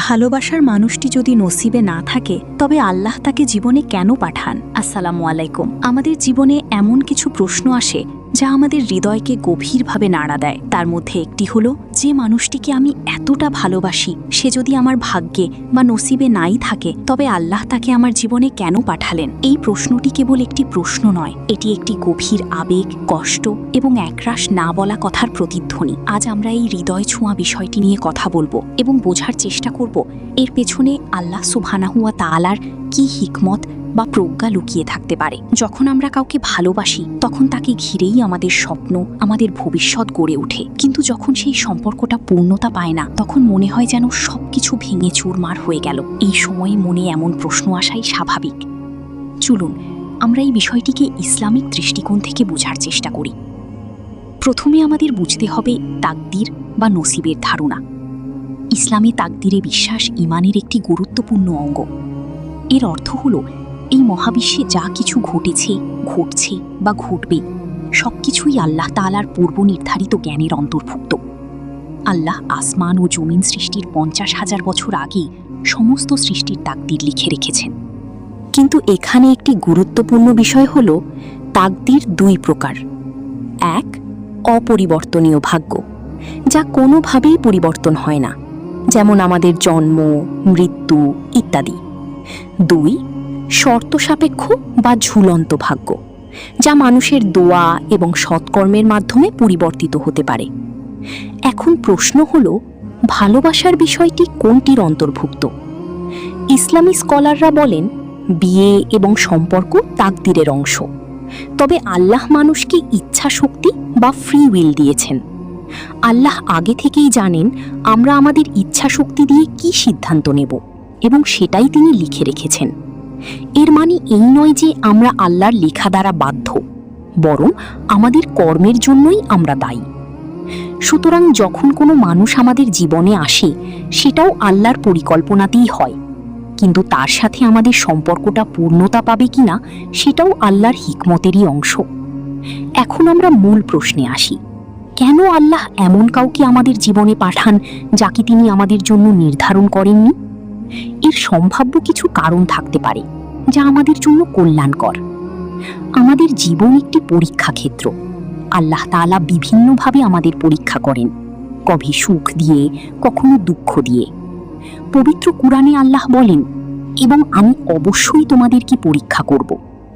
ভালোবাসার মানুষটি যদি নসিবে না থাকে তবে আল্লাহ তাকে জীবনে কেন পাঠান? আসসালামু আলাইকুম। আমাদের জীবনে এমন কিছু প্রশ্ন আসে যা আমাদের হৃদয়কে গভীরভাবে নাড়া দেয়। তার মধ্যে একটি হলো, যে মানুষটিকে আমি এতটা ভালোবাসি সে যদি আমার ভাগ্যে বা নসিবে নাই থাকে তবে আল্লাহ তাকে আমার জীবনে কেন পাঠালেন? এই প্রশ্নটি কেবল একটি প্রশ্ন নয়, এটি একটি গভীর আবেগ, কষ্ট এবং একরাশ না বলা কথার প্রতিধ্বনি। আজ আমরা এই হৃদয় ছোঁয়া বিষয়টি নিয়ে কথা বলবো এবং বোঝার চেষ্টা করব এর পেছনে আল্লাহ সুবহানাহু ওয়া তাআলার কি হিকমত বা প্রজ্ঞা লুকিয়ে থাকতে পারে। যখন আমরা কাউকে ভালোবাসি তখন তাকে ঘিরেই আমাদের স্বপ্ন, আমাদের ভবিষ্যৎ গড়ে ওঠে। কিন্তু যখন সেই সম্পর্কটা পূর্ণতা পায় না তখন মনে হয় যেন সবকিছু ভেঙে চুরমার হয়ে গেল। এই সময়ে মনে এমন প্রশ্ন আসাই স্বাভাবিক। চলুন আমরা এই বিষয়টিকে ইসলামিক দৃষ্টিকোণ থেকে বোঝার চেষ্টা করি। প্রথমে আমাদের বুঝতে হবে তাকদির বা নসিবের ধারণা। ইসলামে তাকদিরে বিশ্বাস ঈমানের একটি গুরুত্বপূর্ণ অঙ্গ। এর অর্থ হলো, এই মহাবিশ্বে যা কিছু ঘটেছে, ঘটছে বা ঘটবে সবকিছুই আল্লাহ তাআলার পূর্ব নির্ধারিত জ্ঞানের অন্তর্ভুক্ত। আল্লাহ আসমান ও জমিন সৃষ্টির 50,000 বছর আগে সমস্ত সৃষ্টির তাকদির লিখে রেখেছেন। কিন্তু এখানে একটি গুরুত্বপূর্ণ বিষয় হলো, তাকদির দুই প্রকার। এক, অপরিবর্তনীয় ভাগ্য, যা কোনোভাবেই পরিবর্তন হয় না, যেমন আমাদের জন্ম, মৃত্যু ইত্যাদি। দুই, শর্ত সাপেক্ষ বা ঝুলন্ত ভাগ্য, যা মানুষের দোয়া এবং সৎকর্মের মাধ্যমে পরিবর্তিত হতে পারে। এখন প্রশ্ন হলো, ভালোবাসার বিষয়টি কোনটির অন্তর্ভুক্ত? ইসলামী স্কলাররা বলেন, বিয়ে এবং সম্পর্ক তাকদিরের অংশ, তবে আল্লাহ মানুষকে ইচ্ছা শক্তি বা ফ্রি উইল দিয়েছেন। আল্লাহ আগে থেকেই জানেন আমরা আমাদের ইচ্ছা শক্তি দিয়ে কি সিদ্ধান্ত নেব এবং সেটাই তিনি লিখে রেখেছেন। এর মানে এই নয় যে আমরা আল্লাহর লেখা দ্বারা বাধ্য, বরং আমাদের কর্মের জন্যই আমরা দায়ী। সুতরাং যখন কোনো মানুষ আমাদের জীবনে আসে সেটাও আল্লাহর পরিকল্পনাতেই হয়, কিন্তু তার সাথে আমাদের সম্পর্কটা পূর্ণতা পাবে কিনা সেটাও আল্লাহর হিকমতেরই অংশ। এখন আমরা মূল প্রশ্নে আসি, কেন আল্লাহ এমন কাউকে আমাদের জীবনে পাঠান যাকে তিনি আমাদের জন্য নির্ধারণ করেননি? এর সম্ভাব্য কিছু কারণ থাকতে পারে যা আমাদের জন্য কল্যাণকর। আমাদের জীবন একটি পরীক্ষা ক্ষেত্র। আল্লাহ তাআলা বিভিন্নভাবে আমাদের পরীক্ষা করেন, কবে সুখ দিয়ে, কখনো দুঃখ দিয়ে। পবিত্র কুরআনে আল্লাহ বলেন, এবং আমি অবশ্যই তোমাদেরকে পরীক্ষা করব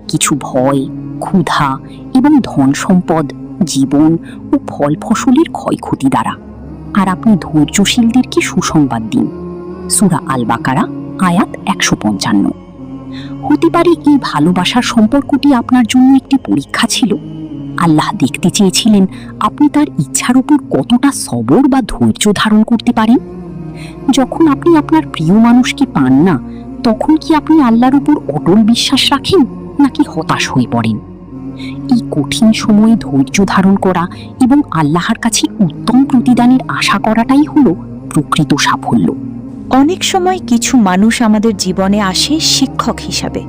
কিছু ভয়, ক্ষুধা এবং ধন সম্পদ, জীবন ও ফল ফসলের ক্ষয়ক্ষতি দ্বারা, আর আপনি ধৈর্যশীলদেরকে সুসংবাদ দিন। সূরা আল বাকারা আয়াত 155। হতে পারে এই ভালোবাসার সম্পর্কটি আপনার জন্য একটি পরীক্ষা ছিল। আল্লাহ দেখতে চেয়েছিলেন আপনি তার ইচ্ছার উপর কতটা সবর বা ধৈর্য ধারণ করতে পারেন। যখন আপনি আপনার প্রিয় মানুষকে পান না, তখন কি আপনি আল্লাহর উপর অটল বিশ্বাস রাখেন নাকি হতাশ হয়ে পড়েন? এই কঠিন সময়ে ধৈর্য ধারণ করা এবং আল্লাহর কাছে উত্তম প্রতিদানের আশা করাটাই হলো প্রকৃত সাফল্য। অনেক সময় কিছু মানুষ আমাদের জীবনে আসে শিক্ষক হিসাবে।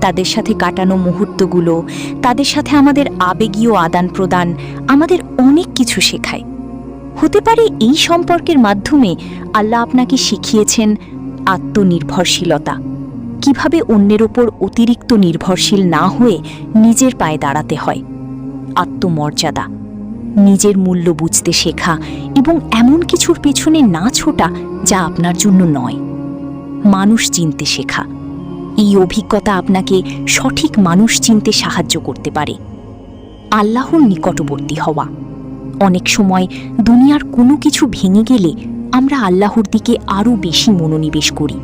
তাদের সাথে কাটানো মুহূর্তগুলো, তাদের সাথে আমাদের আবেগীয় আদান প্রদান আমাদের অনেক কিছু শেখায়। হতে পারে এই সম্পর্কের মাধ্যমে আল্লাহ আপনাকে শিখিয়েছেন আত্মনির্ভরশীলতা, কিভাবে অন্যের ওপর অতিরিক্ত নির্ভরশীল না হয়ে নিজের পায়ে দাঁড়াতে হয়, আত্মমর্যাদা, নিজের মূল্য বুঝতে শেখা এবং এমন কিছুর পেছনে না ছোটা যা আপনার জন্য নয়, মানুষ চিনতে শেখা। এই অভিজ্ঞতা আপনাকে সঠিক মানুষ চিনতে সাহায্য করতে পারে। আল্লাহর নিকটবর্তী হওয়া। অনেক সময় দুনিয়ার কোনো কিছু ভেঙে গেলে আমরা আল্লাহর দিকে আরও বেশি মনোনিবেশ করি।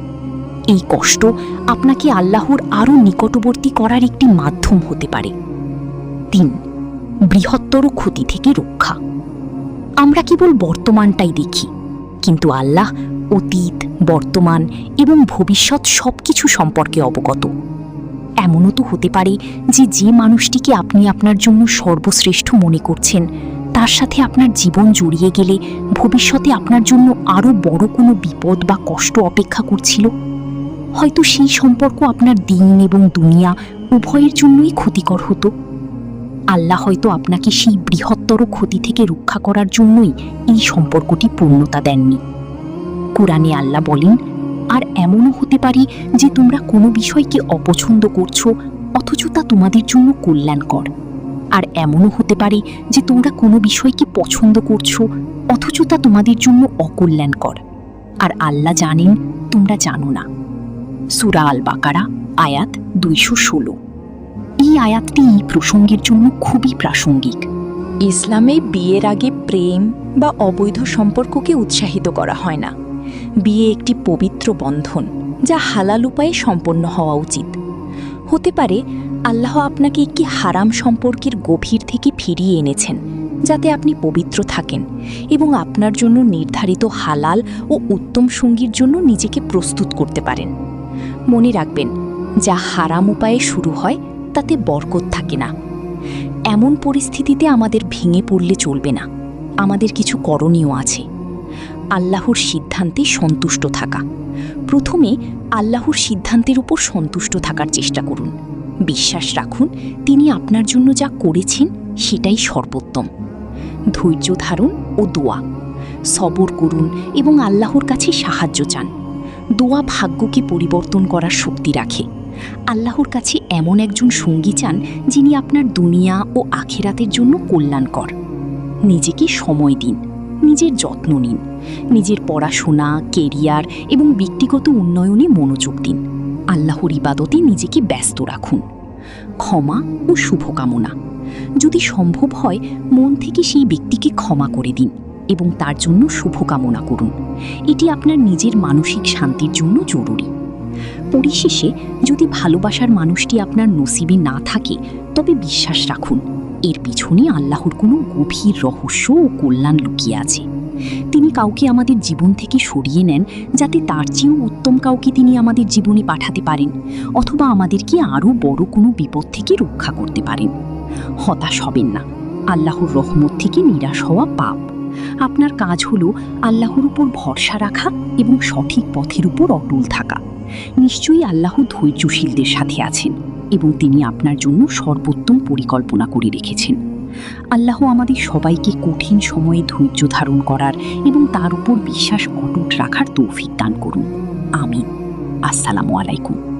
এই কষ্ট আপনাকে আল্লাহর আরও নিকটবর্তী করার একটি মাধ্যম হতে পারে। 3, বৃহত্তর ক্ষতি থেকে রক্ষা। আমরা কেবল বর্তমানটাই দেখি, কিন্তু আল্লাহ অতীত, বর্তমান এবং ভবিষ্যৎ সবকিছু সম্পর্কে অবগত। এমনও তো হতে পারে যে মানুষটিকে আপনি আপনার জন্য সর্বশ্রেষ্ঠ মনে করছেন তার সাথে আপনার জীবন জড়িয়ে গেলে ভবিষ্যতে আপনার জন্য আরও বড় কোনো বিপদ বা কষ্ট অপেক্ষা করছিল। হয়তো সেই সম্পর্ক আপনার দিন এবং দুনিয়া উভয়ের জন্যই ক্ষতিকর হতো। আল্লাহ হয়তো আপনাকে সেই বৃহত্তর ক্ষতি থেকে রক্ষা করার জন্যই এই সম্পর্কটি পূর্ণতা দেননি। কোরআনে আল্লাহ বলেন, আর এমনও হতে পারে যে তোমরা কোনো বিষয়কে অপছন্দ করছো অথচ তা তোমাদের জন্য কল্যাণকর। আর এমনও হতে পারে যে তোমরা কোনো বিষয়কে পছন্দ করছো অথচ তা তোমাদের জন্য অকল্যাণকর। আর আল্লাহ জানেন তোমরা জানো না। সূরা আল বাকারা আয়াত 216। এই আয়াতটি এই প্রসঙ্গের জন্য খুবই প্রাসঙ্গিক। ইসলামে বিয়ের আগে প্রেম বা অবৈধ সম্পর্ককে উৎসাহিত করা হয় না। বিয়ে একটি পবিত্র বন্ধন, যা হালাল উপায়ে সম্পন্ন হওয়া উচিত। হতে পারে আল্লাহ আপনাকে একটি হারাম সম্পর্কের গভীর থেকে ফিরিয়ে এনেছেন, যাতে আপনি পবিত্র থাকেন এবং আপনার জন্য নির্ধারিত হালাল ও উত্তম সঙ্গীর জন্য নিজেকে প্রস্তুত করতে পারেন। মনে রাখবেন, যা হারাম উপায়ে শুরু হয় তাতে বরকত থাকে না। এমন পরিস্থিতিতে আমাদের ভেঙে পড়লে চলবে না। আমাদের কিছু করণীয় আছে। আল্লাহর সিদ্ধান্তে সন্তুষ্ট থাকা। প্রথমে আল্লাহর সিদ্ধান্তের উপর সন্তুষ্ট থাকার চেষ্টা করুন। বিশ্বাস রাখুন তিনি আপনার জন্য যা করেছেন সেটাই সর্বোত্তম। ধৈর্য ধারণ ও দোয়া। সবর করুন এবং আল্লাহর কাছে সাহায্য চান। দোয়া ভাগ্যকে পরিবর্তন করার শক্তি রাখে। আল্লাহর কাছে এমন একজন সঙ্গী চান যিনি আপনার দুনিয়া ও আখিরাতের জন্য কল্যাণকর। নিজেকে সময় দিন, নিজের যত্ন নিন, নিজের পড়াশোনা, কেরিয়ার এবং ব্যক্তিগত উন্নয়নে মনোযোগ দিন। আল্লাহর ইবাদতে নিজেকে ব্যস্ত রাখুন। ক্ষমা ও শুভকামনা। যদি সম্ভব হয় মন থেকে সেই ব্যক্তিকে ক্ষমা করে দিন এবং তার জন্য শুভকামনা করুন। এটি আপনার নিজের মানসিক শান্তির জন্য জরুরি। পরিশেষে, যদি ভালোবাসার মানুষটি আপনার নসিবে না থাকে তবে বিশ্বাস রাখুন এর পিছনে আল্লাহর কোনো গভীর রহস্য ও কল্যাণ লুকিয়ে আছে। তিনি কাউকে আমাদের জীবন থেকে সরিয়ে নেন যাতে তার চেয়েও উত্তম কাউকে তিনি আমাদের জীবনে পাঠাতে পারেন, অথবা আমাদেরকে আরও বড় কোনো বিপদ থেকে রক্ষা করতে পারেন। হতাশ হবেন না। আল্লাহর রহমত থেকে নিরাশ হওয়া পাপ। আপনার কাজ হলো আল্লাহর উপর ভরসা রাখা এবং সঠিক পথের উপর অটল থাকা। নিশ্চয়ই আল্লাহ ধৈর্যশীলদের সাথে আছেন এবং তিনি আপনার জন্য সর্বোত্তম পরিকল্পনা করে রেখেছেন। আল্লাহ আমাদের সবাইকে কঠিন সময়ে ধৈর্য ধারণ করার এবং তার উপর বিশ্বাস অটুট রাখার তৌফিক দান করুন। আমিন। আসসালামু আলাইকুম।